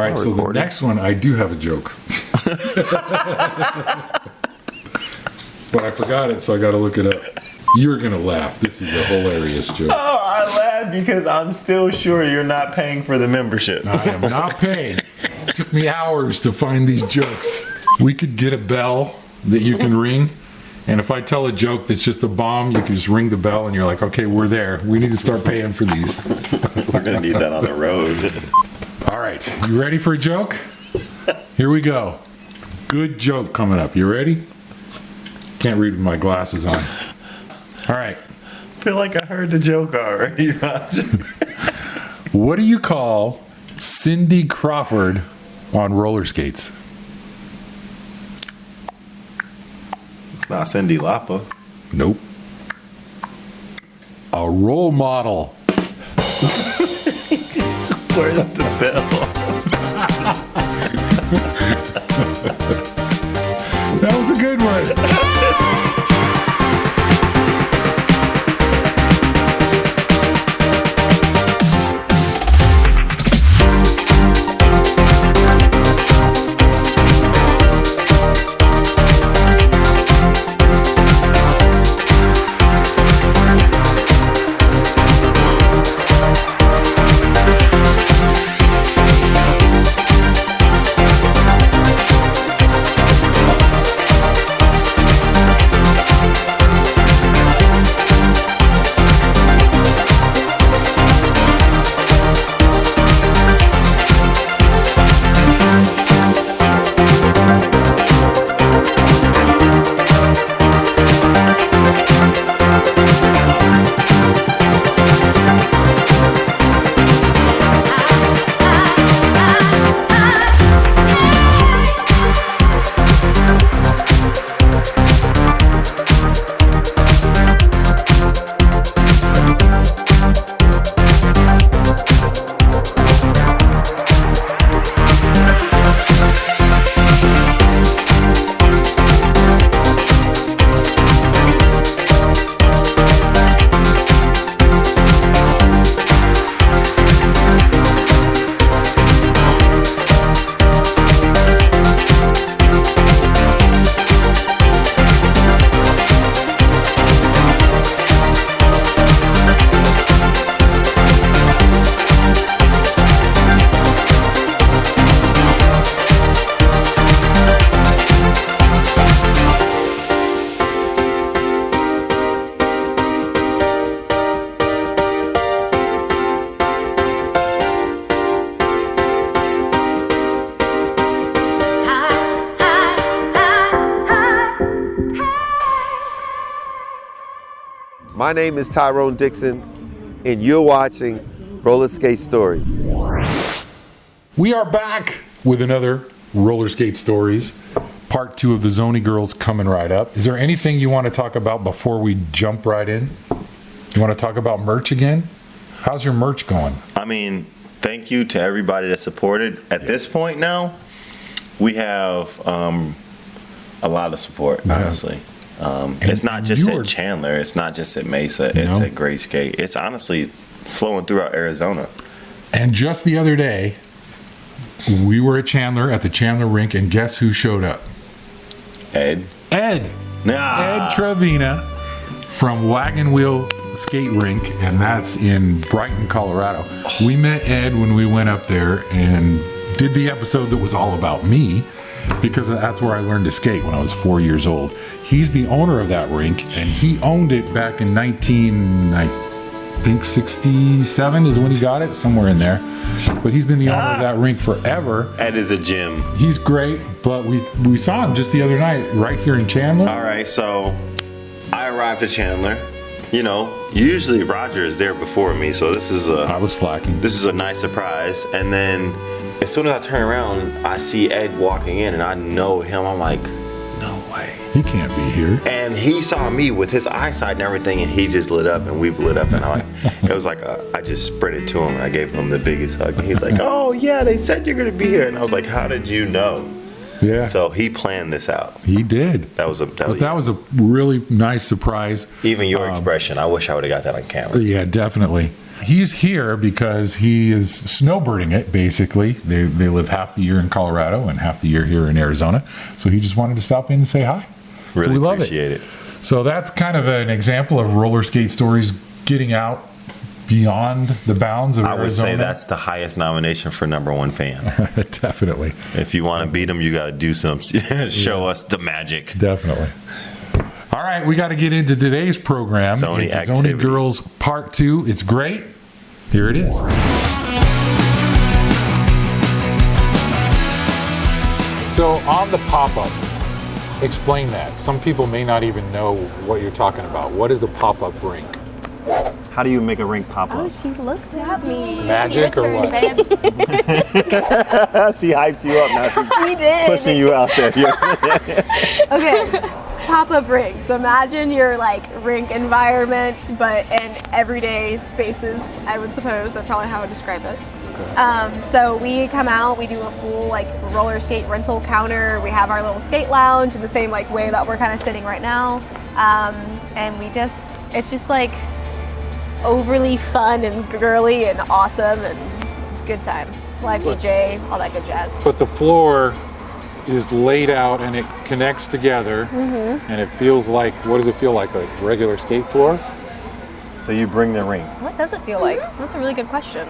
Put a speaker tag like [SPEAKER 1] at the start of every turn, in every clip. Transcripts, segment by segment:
[SPEAKER 1] All right, so the next one, I do have a joke. But I forgot it, so I got to look it up. You're going to laugh. This is a hilarious joke.
[SPEAKER 2] Oh, I laugh because I'm still sure you're not paying for the membership.
[SPEAKER 1] I am not paying. It took me hours to find these jokes. We could get a bell that you can ring, and if I tell a joke that's just a bomb, you can just ring the bell and you're like, okay, we're there. We need to start paying for these.
[SPEAKER 2] We're going to need that on the road.
[SPEAKER 1] All right, you ready for a joke? Here we go. Good joke coming up. You ready? Can't read with my glasses on. All right.
[SPEAKER 2] I feel like I heard the joke already, Roger.
[SPEAKER 1] What do you call Cindy Crawford on roller skates?
[SPEAKER 2] It's not Cindy Lauper.
[SPEAKER 1] Nope. A role model.
[SPEAKER 2] Where's the bell?
[SPEAKER 1] That was a good one.
[SPEAKER 3] My name is Tyrone Dixon, and you're watching Roller Skate Story.
[SPEAKER 1] We are back with another Roller Skate Stories. Part 2 of the Zoni Girls coming right up. Is there anything you want to talk about before we jump right in? You want to talk about merch again? How's your merch going?
[SPEAKER 2] I mean, thank you to everybody that supported. At this point now, we have a lot of support, honestly. It's not just at Chandler. It's not just at Mesa. It's at Great Skate. It's honestly flowing throughout Arizona.
[SPEAKER 1] And just the other day, we were at Chandler, at the Chandler Rink, and guess who showed up?
[SPEAKER 2] Ed.
[SPEAKER 1] Ed Trevina from Wagon Wheel Skate Rink, and that's in Brighton, Colorado. We met Ed when we went up there and did the episode that was all about me, because that's where I learned to skate when I was 4 years old. He's the owner of that rink, and he owned it back in 1967 is when he got it, somewhere in there. But he's been the owner of that rink forever.
[SPEAKER 2] Ed is a gem.
[SPEAKER 1] He's great, but we saw him just the other night right here in Chandler.
[SPEAKER 2] All right, so I arrived at Chandler. You know, usually Roger is there before me, so I
[SPEAKER 1] was slacking.
[SPEAKER 2] This is a nice surprise. And then as soon as I turn around, I see Ed walking in, and I know him. I'm like, no way.
[SPEAKER 1] He can't be here.
[SPEAKER 2] And he saw me with his eyesight and everything, and he just lit up, and we lit up, and it was like I just sprinted to him, and I gave him the biggest hug. And he's like, oh yeah, they said you're gonna be here, and I was like, how did you know?
[SPEAKER 1] Yeah.
[SPEAKER 2] So he planned this out.
[SPEAKER 1] He did.
[SPEAKER 2] That was a
[SPEAKER 1] really nice surprise.
[SPEAKER 2] Even your expression, I wish I would have got that on camera.
[SPEAKER 1] Yeah, definitely. he's here because he is snowbirding it, basically. They live half the year in Colorado and half the year here in Arizona. So he just wanted to stop in and say hi.
[SPEAKER 2] Really
[SPEAKER 1] so we love
[SPEAKER 2] appreciate it.
[SPEAKER 1] So that's kind of an example of roller skate stories getting out beyond the bounds of Arizona.
[SPEAKER 2] I would say that's the highest nomination for #1 fan.
[SPEAKER 1] Definitely.
[SPEAKER 2] If you want to beat them, you got to do some, show us the magic.
[SPEAKER 1] Definitely. All right, we got to get into today's program.
[SPEAKER 2] Zoni
[SPEAKER 1] It's
[SPEAKER 2] activity.
[SPEAKER 1] Zoni Girls Part 2. It's great. Here it is. So on the pop-ups, explain that. Some people may not even know what you're talking about. What is a pop-up rink?
[SPEAKER 2] How do you make a rink pop
[SPEAKER 4] Oh,
[SPEAKER 2] up?
[SPEAKER 4] she looked at me.
[SPEAKER 1] Magic or what?
[SPEAKER 2] She hyped you up now. She's
[SPEAKER 4] She did.
[SPEAKER 2] pushing you out there.
[SPEAKER 4] Okay, pop-up rink. So imagine your like rink environment, but in everyday spaces, I would suppose. That's probably how I would describe it. So we come out, we do a full like roller skate rental counter. We have our little skate lounge in the same like way that we're kind of sitting right now. And it's just like overly fun and girly and awesome, and it's a good time. Live DJ, all that good jazz.
[SPEAKER 1] But the floor is laid out and it connects together, and it feels like, what does it feel like, a regular skate floor?
[SPEAKER 2] So you bring the rink.
[SPEAKER 4] What does it feel like? That's a really good question.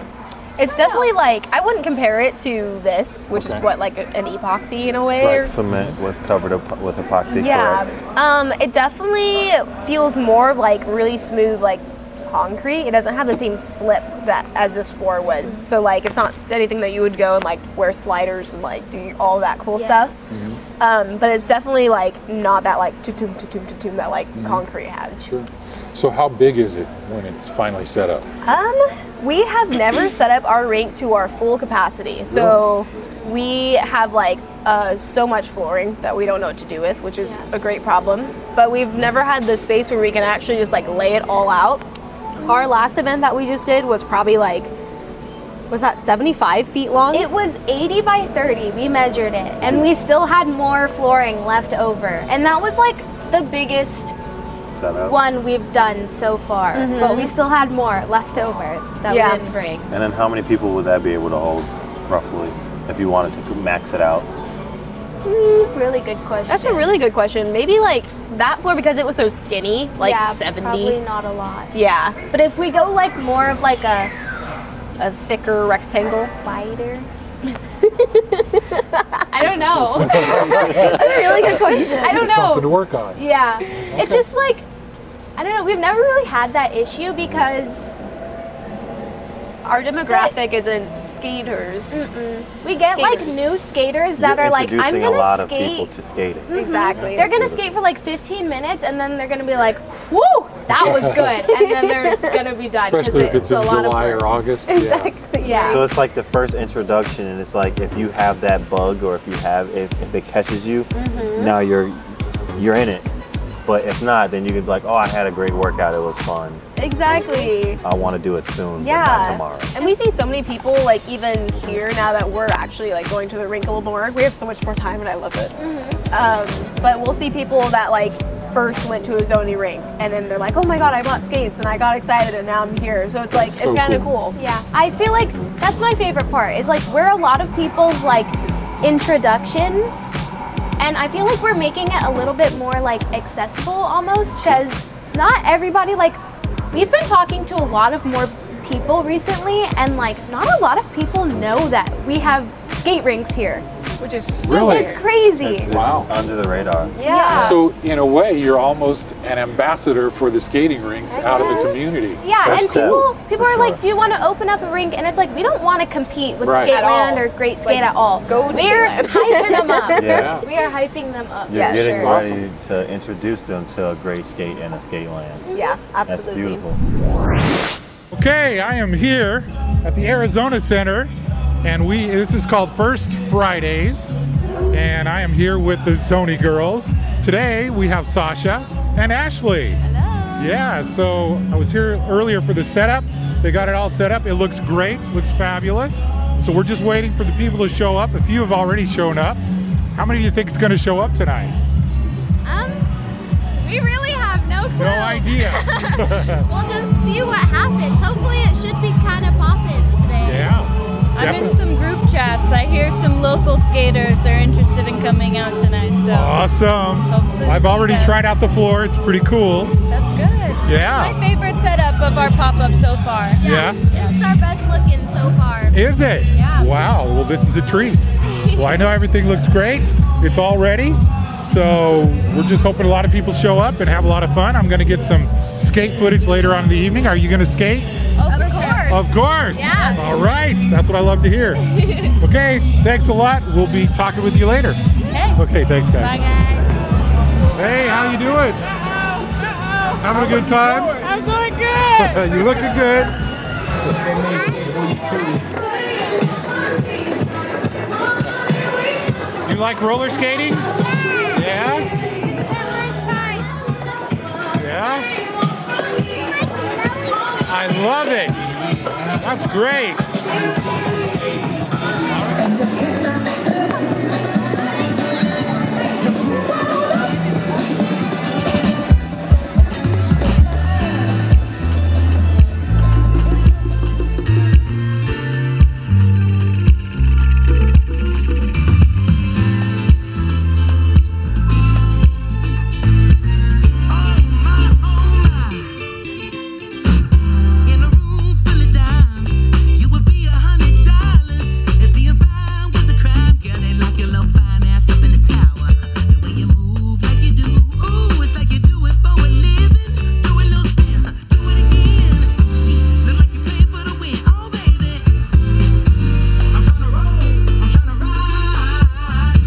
[SPEAKER 4] It's definitely like, I wouldn't compare it to this, which is what, like an epoxy in a way.
[SPEAKER 2] Like cement covered up with epoxy.
[SPEAKER 4] Yeah.
[SPEAKER 2] Correct?
[SPEAKER 4] It definitely feels more like really smooth, like concrete. It doesn't have the same slip that as this floor would. So like, it's not anything that you would go and like wear sliders and like do all that cool stuff. But it's definitely like not that like tutum that like concrete has.
[SPEAKER 1] Sure. So how big is it when it's finally set up?
[SPEAKER 4] We have never set up our rink to our full capacity. So we have like so much flooring that we don't know what to do with, which is a great problem. But we've never had the space where we can actually just like lay it all out. Our last event that we just did was probably like, was that 75 feet long?
[SPEAKER 5] It was 80 by 30, we measured it, and we still had more flooring left over. And that was like the biggest
[SPEAKER 2] Setup.
[SPEAKER 5] one we've done so far, but we still had more left over that we didn't bring.
[SPEAKER 2] And then how many people would that be able to hold, roughly, if you wanted to max it out?
[SPEAKER 5] It's a really good question.
[SPEAKER 4] That's a really good question. Maybe like that floor, because it was so skinny, like
[SPEAKER 5] yeah,
[SPEAKER 4] 70.
[SPEAKER 5] Probably not a lot.
[SPEAKER 4] Yeah,
[SPEAKER 5] But if we go like more of like a
[SPEAKER 4] a thicker rectangle.
[SPEAKER 5] wider, I don't know.
[SPEAKER 4] That's a really good question.
[SPEAKER 5] I don't know.
[SPEAKER 1] Something to work on.
[SPEAKER 5] Yeah, it's just like, I don't know, we've never really had that issue because
[SPEAKER 4] Our demographic isn't skaters.
[SPEAKER 5] we get like
[SPEAKER 4] Skaters.
[SPEAKER 5] new skaters that
[SPEAKER 2] You're
[SPEAKER 5] are like, I'm
[SPEAKER 2] introducing
[SPEAKER 5] gonna
[SPEAKER 2] a lot of
[SPEAKER 5] skate.
[SPEAKER 2] people to skating.
[SPEAKER 4] Exactly.
[SPEAKER 5] They're gonna skate for like 15 minutes and then they're gonna be like, woo, that was good. And then they're gonna be done. 'cause
[SPEAKER 1] Especially if it's in
[SPEAKER 5] a lot of
[SPEAKER 1] July
[SPEAKER 5] work.
[SPEAKER 1] or August.
[SPEAKER 4] Exactly.
[SPEAKER 5] Yeah.
[SPEAKER 2] So it's like the first introduction, and it's like if you have that bug, or if it catches you, now you're in it. But if not, then you could be like, oh, I had a great workout, it was fun.
[SPEAKER 4] Exactly.
[SPEAKER 2] I want to do it soon, but
[SPEAKER 4] Yeah.
[SPEAKER 2] not tomorrow.
[SPEAKER 4] And we see so many people, like even here now that we're actually like going to the rink a little more. We have so much more time, and I love it. But we'll see people that like first went to a Zoni rink, and then they're like, oh my god, I bought skates, and I got excited, and now I'm here. So it's like
[SPEAKER 1] so
[SPEAKER 4] it's kind of
[SPEAKER 1] cool.
[SPEAKER 4] cool.
[SPEAKER 5] Yeah, I feel like that's my favorite part. Is like we're a lot of people's like introduction, and I feel like we're making it a little bit more like accessible almost, because not everybody, like we've been talking to a lot of more people recently, and like not a lot of people know that we have skate rinks here,
[SPEAKER 4] Which is so
[SPEAKER 1] Really?
[SPEAKER 4] weird.
[SPEAKER 5] it's crazy.
[SPEAKER 2] It's
[SPEAKER 1] Wow.
[SPEAKER 2] under the radar.
[SPEAKER 5] Yeah.
[SPEAKER 1] So in a way, you're almost an ambassador for the skating rinks out in the community.
[SPEAKER 5] Yeah,
[SPEAKER 2] That's
[SPEAKER 5] and
[SPEAKER 2] cool,
[SPEAKER 5] people
[SPEAKER 2] for
[SPEAKER 5] are
[SPEAKER 2] sure.
[SPEAKER 5] like, do you want to open up a rink? And it's like, we don't want to compete with
[SPEAKER 1] Right.
[SPEAKER 4] At
[SPEAKER 5] Skateland
[SPEAKER 4] all.
[SPEAKER 5] or Great
[SPEAKER 4] It's
[SPEAKER 5] Skate
[SPEAKER 4] like,
[SPEAKER 5] at all.
[SPEAKER 4] go to
[SPEAKER 5] We're
[SPEAKER 4] Skateland.
[SPEAKER 5] hyping them up.
[SPEAKER 2] Yeah.
[SPEAKER 5] We are hyping them up.
[SPEAKER 2] You're
[SPEAKER 4] Yes.
[SPEAKER 2] getting
[SPEAKER 4] Sure.
[SPEAKER 2] ready to introduce them to a great skate and a skate land.
[SPEAKER 4] Yeah,
[SPEAKER 2] That's
[SPEAKER 4] absolutely.
[SPEAKER 2] beautiful.
[SPEAKER 1] Okay, I am here at the Arizona Center, and this is called First Fridays, and I am here with the Zoni Girls. Today we have Sasha and Ashley.
[SPEAKER 5] Hello.
[SPEAKER 1] Yeah, so I was here earlier for the setup. They got it all set up. It looks great, looks fabulous. So we're just waiting for the people to show up. A few have already shown up. How many do you think is going to show up tonight?
[SPEAKER 5] We really have no No clue.
[SPEAKER 1] No idea.
[SPEAKER 5] We'll just see what happens. Hopefully it should be kind of popping today.
[SPEAKER 1] Yeah.
[SPEAKER 6] I'm in some group chats. I hear some local skaters are interested in coming out tonight. So
[SPEAKER 1] Awesome.
[SPEAKER 6] Hopefully
[SPEAKER 1] I've
[SPEAKER 6] see
[SPEAKER 1] already
[SPEAKER 6] them.
[SPEAKER 1] tried out the floor. It's pretty cool.
[SPEAKER 6] that's good.
[SPEAKER 1] Yeah.
[SPEAKER 6] My favorite setup of our pop-up so far.
[SPEAKER 1] Yeah.
[SPEAKER 5] This is our best looking so far.
[SPEAKER 1] Is it?
[SPEAKER 5] Yeah.
[SPEAKER 1] Wow. Well, this is a treat. Well, I know everything looks great. It's all ready. So we're just hoping a lot of people show up and have a lot of fun. I'm going to get some skate footage later on in the evening. Are you going to skate?
[SPEAKER 6] Oh,
[SPEAKER 5] Of course.
[SPEAKER 1] Of course.
[SPEAKER 5] Yeah.
[SPEAKER 1] All right. That's what I love to hear. Okay. Thanks a lot. We'll be talking with you later.
[SPEAKER 6] Okay.
[SPEAKER 1] Okay. Thanks,
[SPEAKER 6] Bye,
[SPEAKER 1] guys.
[SPEAKER 6] guys.
[SPEAKER 1] Hey, how you doing? Having a good time?
[SPEAKER 6] I'm doing good.
[SPEAKER 1] You're looking good. You like roller skating? Yeah? Yeah? I love it. That's great.
[SPEAKER 7] In a room full of dimes, you would be $100 if being fine was a crime. Girl, they lock your little fine ass up in the tower. The way you move like you do, ooh, it's like you do it for a living. Do a little spin, do it again. Look like you paid for the win, oh baby. I'm tryna roll, I'm tryna ride,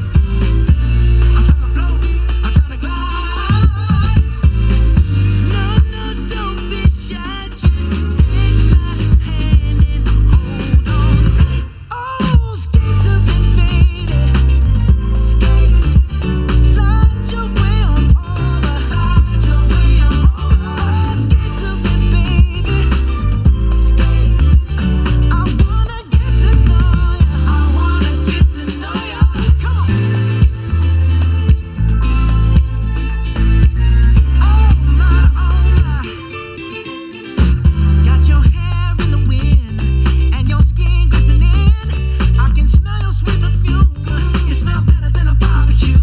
[SPEAKER 7] I'm tryna float, I'm tryna glide. No, don't be shy, just take my hand and hold on tight. Oh, skate to me, baby. Skate, slide your way on over, slide your way on over. Skate to me, baby. Skate, I wanna get to know ya. I wanna get to know ya. Come on. Oh my. Got your hair in the wind and your skin glistening. I can smell your sweet perfume. You smell better than a barbecue. A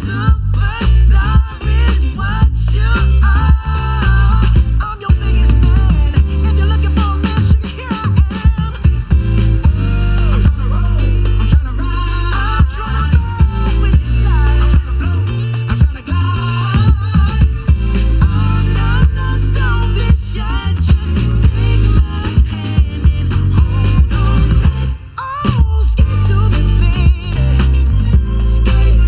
[SPEAKER 7] superstar is what you are. I'm your biggest fan. If you're looking for a man, sugar, here I am. I'm tryna roll, I'm tryna ride, I'm tryna go with you tight. I'm tryna float, I'm tryna glide. Oh no, don't be shy, just take my hand and hold on tight. Oh, skate to me, baby. Skate,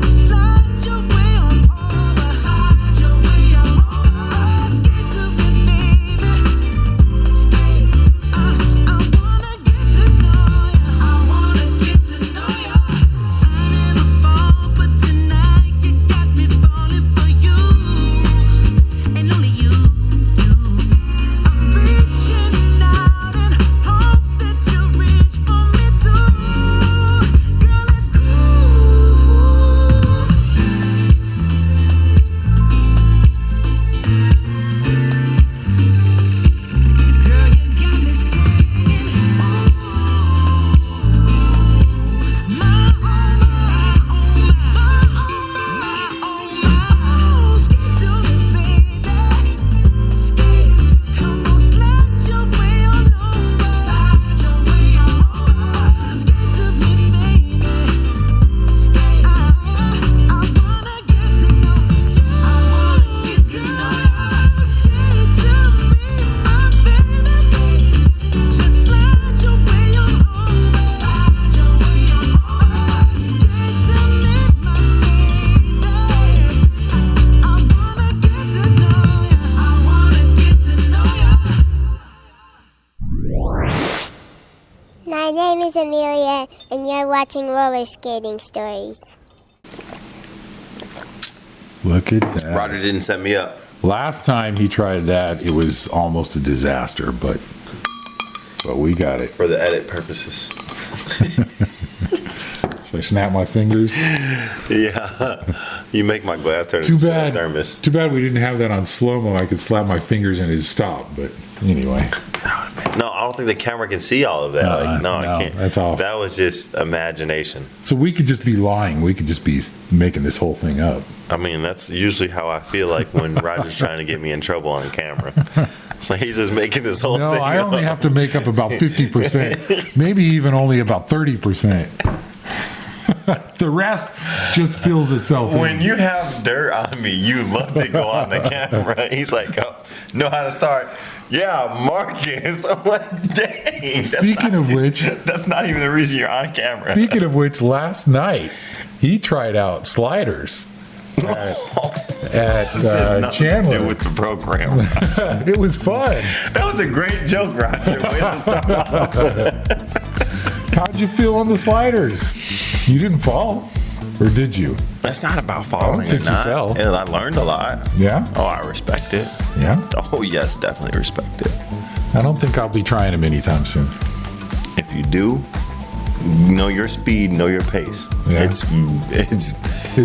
[SPEAKER 7] slide your way on over, slide your way on over. Skate to me, baby. Skate, I wanna get to know ya. I wanna get to know ya. I never fall, but tonight you got me falling for you, and only you. I'm reaching out in hopes that you reach for me too. Girl, let's groove. Girl, you got me singing. Ooh, my skate to me, baby. Skate, come on, slide your way on over, slide your way on over. Skate to me, baby. Skate, I wanna get to know you. I wanna get to know you. Skate to me, my baby. Skate, just slide your way on over, slide your way on over. Skate to me, my baby. Skate, I wanna get to know you. I wanna get to know you.
[SPEAKER 8] My name is Amelia, and you're watching Roller Skating Stories.
[SPEAKER 1] Look at that.
[SPEAKER 2] Roger didn't set me up.
[SPEAKER 1] Last time he tried that, it was almost a disaster, but we got it.
[SPEAKER 2] For the edit purposes.
[SPEAKER 1] So snap my fingers.
[SPEAKER 2] Yeah, you make my glass turn
[SPEAKER 1] Too
[SPEAKER 2] into
[SPEAKER 1] bad.
[SPEAKER 2] a thermos.
[SPEAKER 1] Too bad we didn't have that on slow mo. I could slap my fingers and it'd stop. But anyway,
[SPEAKER 2] No, I don't think the camera can see all of that. No, I can't.
[SPEAKER 1] that's off.
[SPEAKER 2] That was just imagination.
[SPEAKER 1] So we could just be lying. We could just be making this whole thing up.
[SPEAKER 2] I mean, that's usually how I feel like when Roger's trying to get me in trouble on camera. It's like he's just making this whole
[SPEAKER 1] No,
[SPEAKER 2] thing
[SPEAKER 1] I only
[SPEAKER 2] up.
[SPEAKER 1] have to make up about 50%, maybe even only about 30%. The rest just fills itself
[SPEAKER 2] When
[SPEAKER 1] in.
[SPEAKER 2] you have dirt on me, you love to go on the camera. He's like, oh, know how to start. Yeah, Marcus. I'm like, dang.
[SPEAKER 1] Speaking of which,
[SPEAKER 2] That's not even the reason you're on camera.
[SPEAKER 1] last night he tried out sliders at
[SPEAKER 2] Nothing to
[SPEAKER 1] Chandler.
[SPEAKER 2] do with the program.
[SPEAKER 1] It was fun.
[SPEAKER 2] That was a great joke, Roger. Way to start off.
[SPEAKER 1] How'd you feel on the sliders? You didn't fall, or did you?
[SPEAKER 2] That's not about falling
[SPEAKER 1] think
[SPEAKER 2] or
[SPEAKER 1] you
[SPEAKER 2] not.
[SPEAKER 1] fell.
[SPEAKER 2] And I learned a lot.
[SPEAKER 1] Yeah,
[SPEAKER 2] Oh, I respect it.
[SPEAKER 1] yeah.
[SPEAKER 2] Oh, yes, definitely respect it.
[SPEAKER 1] I don't think I'll be trying them anytime soon.
[SPEAKER 2] If you do, know your speed, know your pace.
[SPEAKER 1] Yeah.
[SPEAKER 2] It's
[SPEAKER 1] It's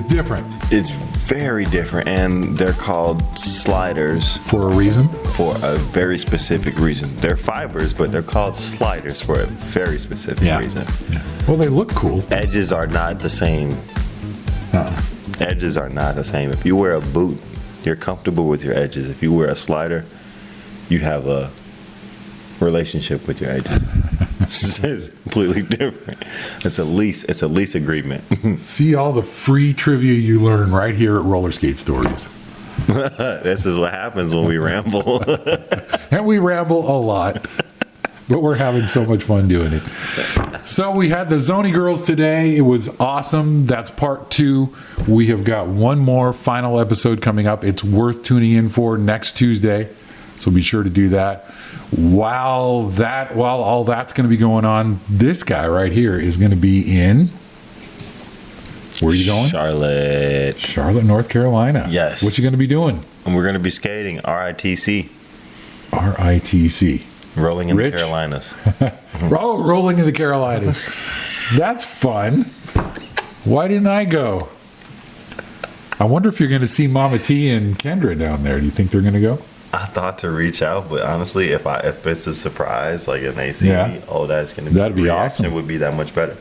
[SPEAKER 1] different
[SPEAKER 2] it's very different, and they're called sliders
[SPEAKER 1] for a reason.
[SPEAKER 2] for a very specific reason. They're fibers, but they're called sliders for a very specific
[SPEAKER 1] Yeah.
[SPEAKER 2] reason.
[SPEAKER 1] Well, they look cool.
[SPEAKER 2] Edges are not the same.
[SPEAKER 1] Uh-uh.
[SPEAKER 2] Edges are not the same. If you wear a boot, you're comfortable with your edges. If you wear a slider, you have a relationship with your edges. It's completely different. It's a lease. It's a lease agreement.
[SPEAKER 1] See all the free trivia you learn right here at Roller Skate Stories.
[SPEAKER 2] This is what happens when we ramble.
[SPEAKER 1] And we ramble a lot, but we're having so much fun doing it. So we had the Zoni Girls today. It was awesome. That's part 2. We have got one more final episode coming up. It's worth tuning in for next Tuesday. So be sure to do that. While all that's going to be going on, this guy right here is going to be in. Where are you going?
[SPEAKER 2] Charlotte.
[SPEAKER 1] North Carolina.
[SPEAKER 2] Yes.
[SPEAKER 1] What you going to be doing?
[SPEAKER 2] And we're going to be skating RITC,
[SPEAKER 1] RITC.
[SPEAKER 2] rolling in
[SPEAKER 1] Rich?
[SPEAKER 2] the Carolinas.
[SPEAKER 1] Oh, rolling in the Carolinas. That's fun. Why didn't I go? I wonder if you're going to see Mama T and Kendra down there. Do you think they're going to go?
[SPEAKER 2] I thought to reach out, but honestly, if it's a surprise, like if they see
[SPEAKER 1] Yeah.
[SPEAKER 2] me, oh, that's going to be
[SPEAKER 1] That'd be
[SPEAKER 2] the reaction
[SPEAKER 1] awesome.
[SPEAKER 2] would be that much better.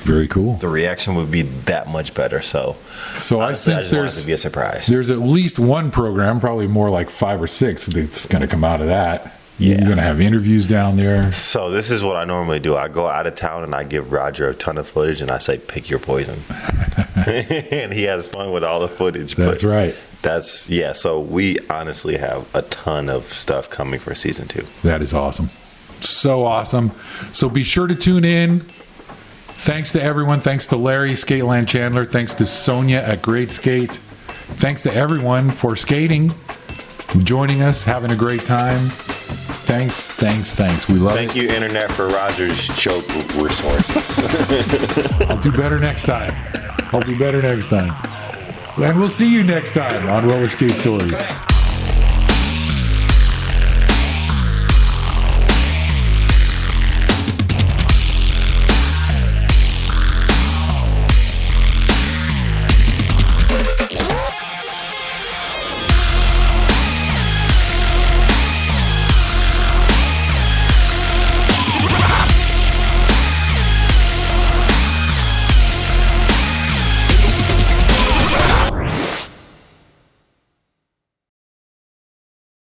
[SPEAKER 1] Very cool.
[SPEAKER 2] The reaction would be that much better. So
[SPEAKER 1] So
[SPEAKER 2] honestly,
[SPEAKER 1] I
[SPEAKER 2] I
[SPEAKER 1] sense
[SPEAKER 2] just want it to be a surprise.
[SPEAKER 1] there's at least one program, probably more like 5 or 6, that's going to come out of that. You're
[SPEAKER 2] Yeah.
[SPEAKER 1] going to have interviews down there.
[SPEAKER 2] So this is what I normally do. I go out of town and I give Roger a ton of footage and I say, pick your poison. And he has fun with all the footage.
[SPEAKER 1] That's right.
[SPEAKER 2] So we honestly have a ton of stuff coming for season 2.
[SPEAKER 1] That is awesome. So awesome. So be sure to tune in. Thanks to everyone. Thanks to Larry, Skateland Chandler. Thanks to Sonya at Great Skate. Thanks to everyone for skating, joining us, having a great time. Thanks. We love
[SPEAKER 2] Thank you, Internet, for Roger's joke resources.
[SPEAKER 1] it. I'll do better next time. And we'll see you next time on Roller Skate Stories.